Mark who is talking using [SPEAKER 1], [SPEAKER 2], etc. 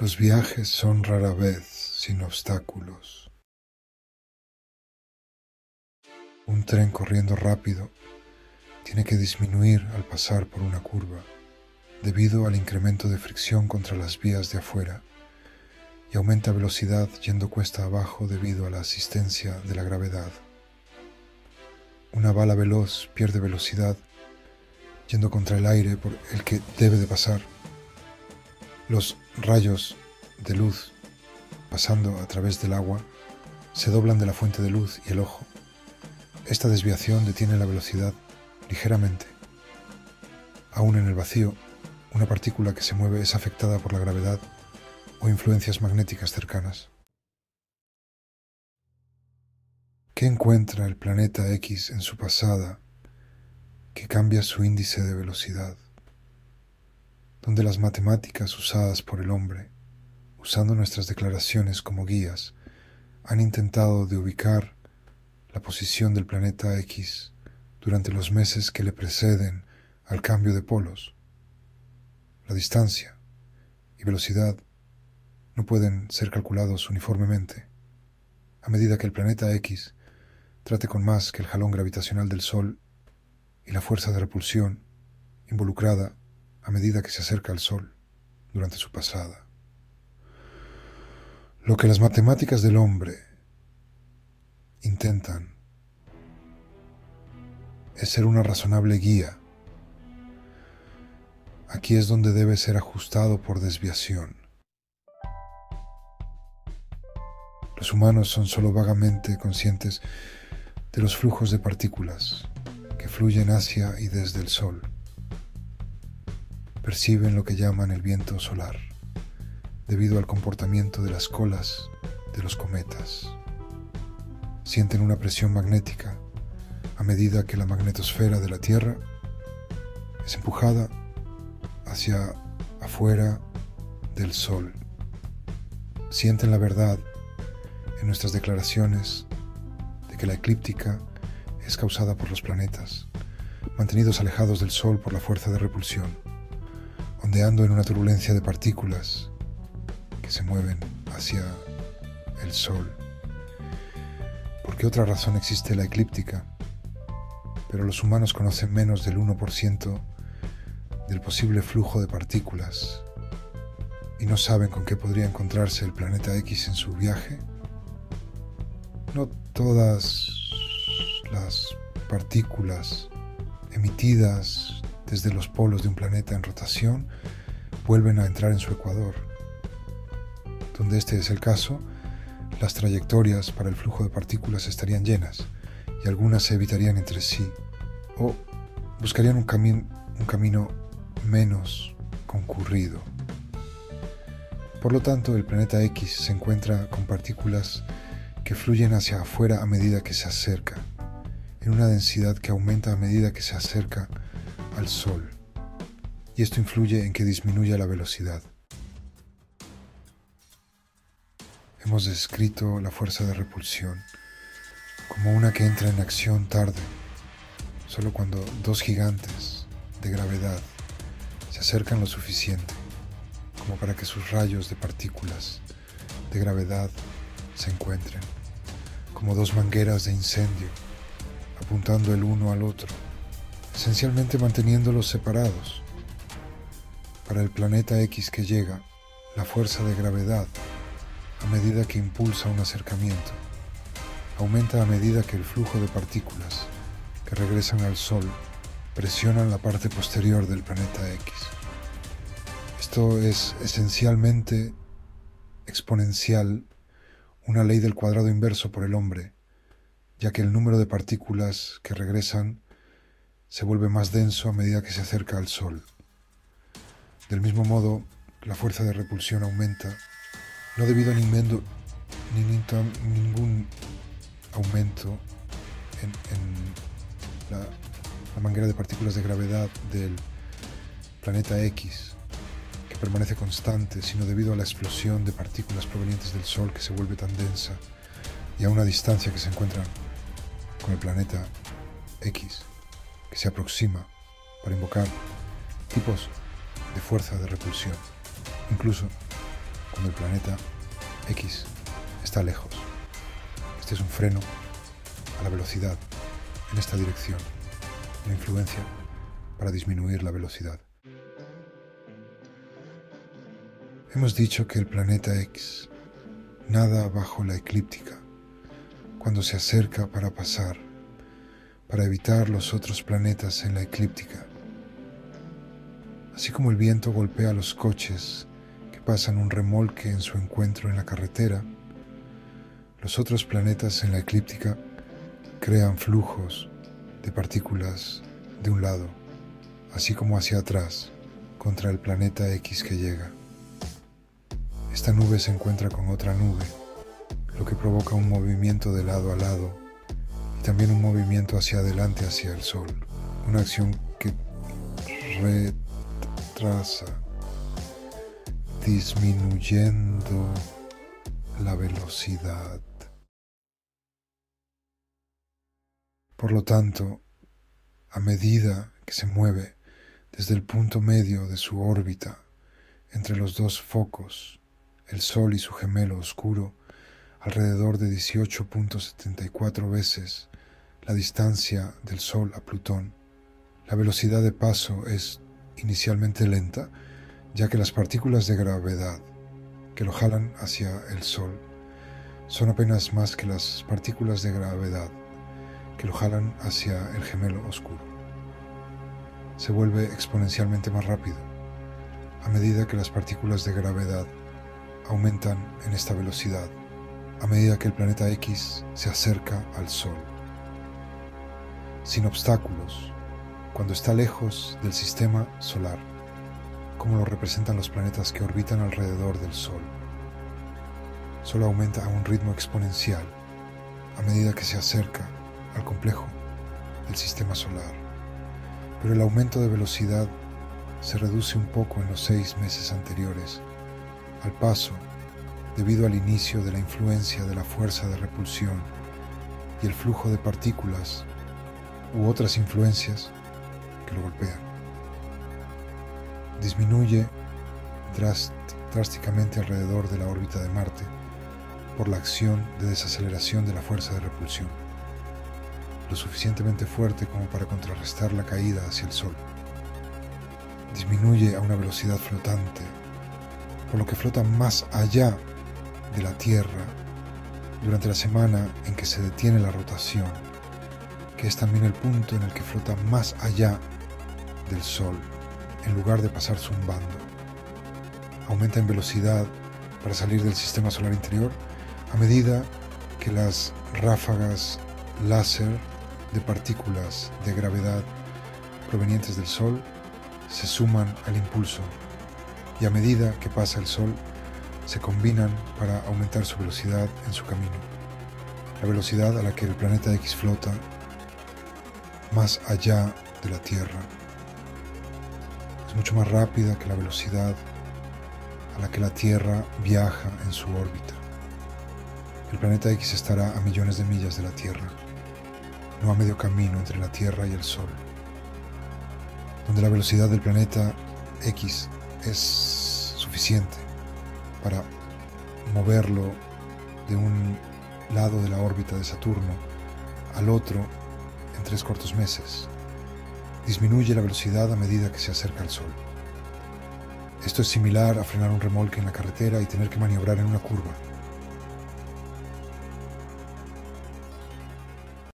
[SPEAKER 1] Los viajes son rara vez sin obstáculos. Un tren corriendo rápido tiene que disminuir al pasar por una curva debido al incremento de fricción contra las vías de afuera y aumenta velocidad yendo cuesta abajo debido a la asistencia de la gravedad. Una bala veloz pierde velocidad yendo contra el aire por el que debe de pasar. Los rayos de luz pasando a través del agua se doblan de la fuente de luz y el ojo. Esta desviación detiene la velocidad ligeramente. Aún en el vacío, una partícula que se mueve es afectada por la gravedad o influencias magnéticas cercanas. ¿Qué encuentra el planeta X en su pasada que cambia su índice de velocidad? Donde las matemáticas usadas por el hombre, usando nuestras declaraciones como guías, han intentado de ubicar la posición del planeta X durante los meses que le preceden al cambio de polos. La distancia y velocidad no pueden ser calculados uniformemente. A medida que el planeta X trate con más que el jalón gravitacional del Sol y la fuerza de repulsión involucrada a medida que se acerca al Sol durante su pasada. Lo que las matemáticas del hombre intentan es ser una razonable guía. Aquí es donde debe ser ajustado por desviación. Los humanos son solo vagamente conscientes de los flujos de partículas que fluyen hacia y desde el Sol. Perciben lo que llaman el viento solar, debido al comportamiento de las colas de los cometas. Sienten una presión magnética a medida que la magnetosfera de la Tierra es empujada hacia afuera del Sol. Sienten la verdad en nuestras declaraciones de que la eclíptica es causada por los planetas, mantenidos alejados del Sol por la fuerza de repulsión, ondeando en una turbulencia de partículas que se mueven hacia el Sol. ¿Por qué otra razón existe la eclíptica? Pero los humanos conocen menos del 1% del posible flujo de partículas y no saben con qué podría encontrarse el planeta X en su viaje. No todas las partículas emitidas desde los polos de un planeta en rotación vuelven a entrar en su ecuador. Donde este es el caso, las trayectorias para el flujo de partículas estarían llenas y algunas se evitarían entre sí o buscarían un camino menos concurrido. Por lo tanto, el planeta X se encuentra con partículas que fluyen hacia afuera a medida que se acerca, en una densidad que aumenta a medida que se acerca al Sol, y esto influye en que disminuya la velocidad. Hemos descrito la fuerza de repulsión como una que entra en acción tarde, solo cuando dos gigantes de gravedad se acercan lo suficiente como para que sus rayos de partículas de gravedad se encuentren, como dos mangueras de incendio apuntando el uno al otro, esencialmente manteniéndolos separados. Para el planeta X que llega, la fuerza de gravedad, a medida que impulsa un acercamiento, aumenta a medida que el flujo de partículas que regresan al Sol presionan la parte posterior del planeta X. Esto es esencialmente exponencial, una ley del cuadrado inverso por el hombre, ya que el número de partículas que regresan se vuelve más denso a medida que se acerca al Sol. Del mismo modo, la fuerza de repulsión aumenta, no debido a ningún aumento en la manguera de partículas de gravedad del planeta X, que permanece constante, sino debido a la explosión de partículas provenientes del Sol que se vuelve tan densa y a una distancia que se encuentran con el planeta X, que se aproxima para invocar tipos de fuerza de repulsión. Incluso cuando el planeta X está lejos. Este es un freno a la velocidad en esta dirección, una influencia para disminuir la velocidad. Hemos dicho que el planeta X nada bajo la eclíptica cuando se acerca para pasar, para evitar los otros planetas en la eclíptica. Así como el viento golpea los coches que pasan un remolque en su encuentro en la carretera, los otros planetas en la eclíptica crean flujos de partículas de un lado, así como hacia atrás, contra el planeta X que llega. Esta nube se encuentra con otra nube, lo que provoca un movimiento de lado a lado y también un movimiento hacia adelante hacia el Sol, una acción que retrasa, disminuyendo la velocidad. Por lo tanto, a medida que se mueve desde el punto medio de su órbita entre los dos focos, el Sol y su gemelo oscuro, alrededor de 18.74 veces la distancia del Sol a Plutón, la velocidad de paso es inicialmente lenta, ya que las partículas de gravedad que lo jalan hacia el Sol son apenas más que las partículas de gravedad que lo jalan hacia el gemelo oscuro. Se vuelve exponencialmente más rápido a medida que las partículas de gravedad aumentan en esta velocidad, a medida que el planeta X se acerca al Sol. Sin obstáculos, cuando está lejos del sistema solar, como lo representan los planetas que orbitan alrededor del Sol, solo aumenta a un ritmo exponencial a medida que se acerca al complejo del sistema solar. Pero el aumento de velocidad se reduce un poco en los 6 meses anteriores al paso, debido al inicio de la influencia de la fuerza de repulsión y el flujo de partículas u otras influencias que lo golpean. Disminuye drásticamente alrededor de la órbita de Marte por la acción de desaceleración de la fuerza de repulsión, lo suficientemente fuerte como para contrarrestar la caída hacia el Sol. Disminuye a una velocidad flotante, por lo que flota más allá de la Tierra durante la semana en que se detiene la rotación, que es también el punto en el que flota más allá del Sol, en lugar de pasar zumbando. Aumenta en velocidad para salir del sistema solar interior a medida que las ráfagas láser de partículas de gravedad provenientes del Sol se suman al impulso, y a medida que pasa el Sol se combinan para aumentar su velocidad en su camino. La velocidad a la que el planeta X flota más allá de la Tierra es mucho más rápida que la velocidad a la que la Tierra viaja en su órbita. El planeta X estará a millones de millas de la Tierra, no a medio camino entre la Tierra y el Sol, donde la velocidad del planeta X es suficiente para moverlo de un lado de la órbita de Saturno al otro en 3 cortos meses. Disminuye la velocidad a medida que se acerca al Sol. Esto es similar a frenar un remolque en la carretera y tener que maniobrar en una curva.